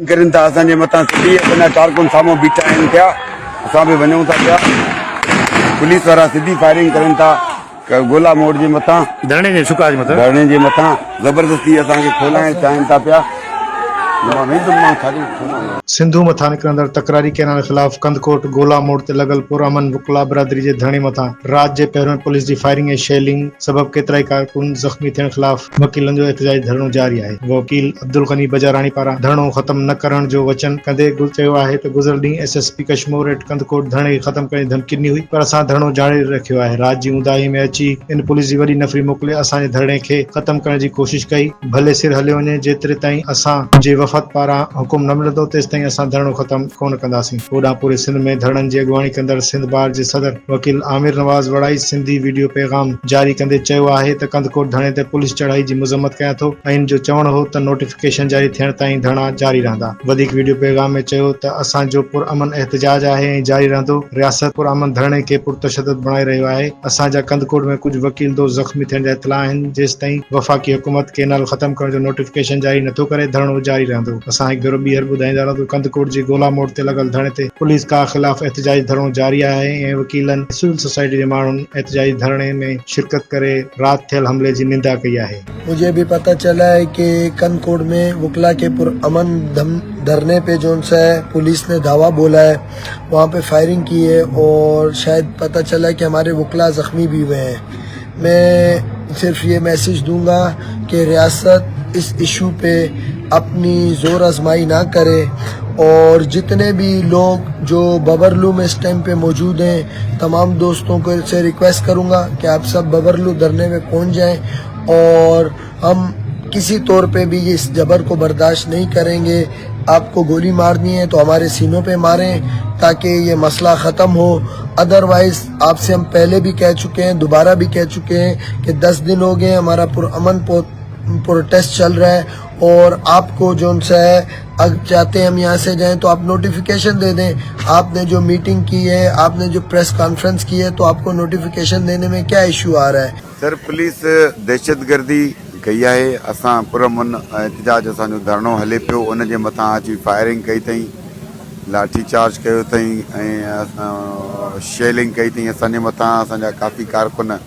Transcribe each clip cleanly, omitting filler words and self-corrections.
करनि था असांजे मथां सिधी असांजा कारकुन साम्हूं बीठा आहिनि पिया, असां बि वञूं था पिया। पुलिस वारा सिधी फायरिंग करनि था गोला मोड़ जे मथां, धरणे जे सुकाज मथां धरणे जे मथां ज़बरदस्ती असांखे खोलाइण चाहिनि था पिया। सिंधु मथां निकिरंदड़ तकरारी कैनाल ख़िलाफ़ कंदकोट गोला मोड़ ते लॻल पुरअमन वकला बिरादरी जे धरणे मथां रात जे पहिरियों पुलिस जी फायरिंग ऐं शेलिंग सबबि केतिराई कारकुन ज़ख़्मी थियण ख़िलाफ़ वकीलनि जो एहतजाजी धरणो जारी आहे। वकील अब्दुल गनी बजाराणी पारां धरणो ख़त्म न करण जो वचन कंदे चयो आहे त गुज़िरियल ॾींहुं एसएसपी कश्मीर कंदकोट धरणे खे ख़त्म करण जी धमकी ॾिनी हुई, पर असां धरणो जारी रखियो आहे। रात जी ऊंदाही में अची इन पुलिस जी वॾी नफ़री मोकिले असांजे धरणे खे ख़त्म करण जी कोशिश कई। भले सिर हलियो वञे, जेतिरे ताईं असां जे वफ़द पारां हुकुम न मिलंदो तेसि ताईं असां धरणो ख़त्म कोन कंदासीं। होॾां पूरे सिंध में धरणनि जी अॻुवाणी कंदड़ सिंध बार जे सदर वकील आमिर नवाज़ वड़ाई सिंधी वीडियो पैगाम जारी कंदे चयो आहे त कंदकोट धरणे ते पुलिस चढ़ाई जी मज़म्मत कयां थो ऐं इन जो चवणु हो त नोटिफिकेशन जारी थियण ताईं धरना जारी रहंदा। वधीक वीडियो पैगाम में चयो त असांजो पुरअमन एहतजाज आहे ऐं जारी रहंदो। रियासत पुरअमन धरणे खे पुरतशदद बणाए रहियो आहे। असांजा कंदकोट में कुझु वकील दोस्त ज़ख़्मी थियण जा इतला आहिनि। जेसि ताईं वफ़ाक़ी हुकूमत केनाल ख़त्म करण जो नोटिफिकेशन जारी नथो करे, धरणो जारी रहंदो। असां हिकु भेरो ॿीहर ॿुधाईंदा रहूं त कंदकोट जे गोला मोड़ ते लॻल धरणे ते पुलिस का ख़िलाफ़ एहतजाजी धरणो जारी आहे ऐं वकीलनि सिविल सोसाइटी जे माण्हुनि एहतजाजी धरणे में शिरकत करे रात थियल हमले जी निंदा कई आहे। मुझे भी पता चला है कि कंदकोट में वकला के पुरअमन धरने पे जो सा है पुलिस ने धावा बोला है, वहाँ पे फायरिंग की है और शायद पता चला है कि हमारे वकला जख्मी भी हुए हैं। मैं सिर्फ ये मैसेज दूंगा कि रियासत इस इशू पे अपनी जोर आजमाई ना करे और जितने भी लोग जो बबरलू में इस टाइम पे मौजूद हैं तमाम दोस्तों को से रिक्वेस्ट करूंगा कि आप सब बबरलू धरने में पहुंच जाएं और हम किसी तौर पे भी इस जबर को बर्दाश्त नहीं करेंगे। आपको गोली मारनी है तो हमारे सीनों पे मारें ताकि ये मसला ख़त्म हो। अदरवाइज आपसे हम पहले भी कह चुके हैं, दोबारा भी कह चुके हैं कि 10 दिन हो गए हमारा पुरअमन प्रोटेस्ट चल रहा है और आपको जो है अगर चाहते हैं हम यहाँ से जाएं तो आप नोटिफिकेशन दे दें। आपने जो मीटिंग की है, आपने जो प्रेस कॉन्फ्रेंस की है, तो आपको नोटिफिकेशन देने में क्या इशू आ रहा है? सर, पुलिस दहशतगर्दी कई है। असां पुरअमन एहतजाज असांजो धरणो हले पियो, उन जे मथां अची फायरिंग कई अथई, लाठी चार्ज कयो अथई ऐं शेलिंग कई अथई असांजे मथां। असांजा काफ़ी कारकुन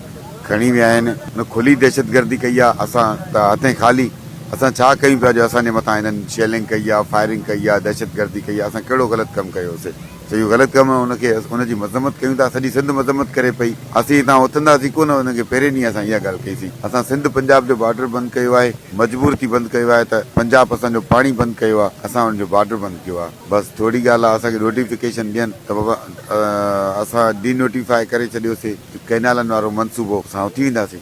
खणी विया आहिनि। उन खुली दहशतगर्दी कई आहे। असां त हथें ख़ाली असां छा कयूं पिया जो असांजे मथां हिननि शेलिंग कई आहे, फायरिंग कई आहे, दहशतगर्दी कई आहे। असां कहिड़ो ग़लति कमु कयोसीं? जो ग़लति कमु आहे उनखे उनजी मज़म्मत कयूं था। सॼी सिंध मज़म्मत करे पई। असीं हितां उथंदासीं कोन, उनखे पहिरें ॾींहुं असां इहा ॻाल्हि कईसीं। असां सिंध पंजाब जो बॉर्डर बंदि कयो आहे, मजबूर थी बंदि कयो आहे त पंजाब असांजो पाणी बंदि कयो आहे, असां हुनजो बॉर्डर बंदि कयो आहे। बसि थोरी ॻाल्हि आहे, असांखे नोटिफिकेशन ॾियनि त बाबा असां डीनोटिफाई करे छॾियोसीं, कैनालनि वारो मनसूबो असां उथी वेंदासीं।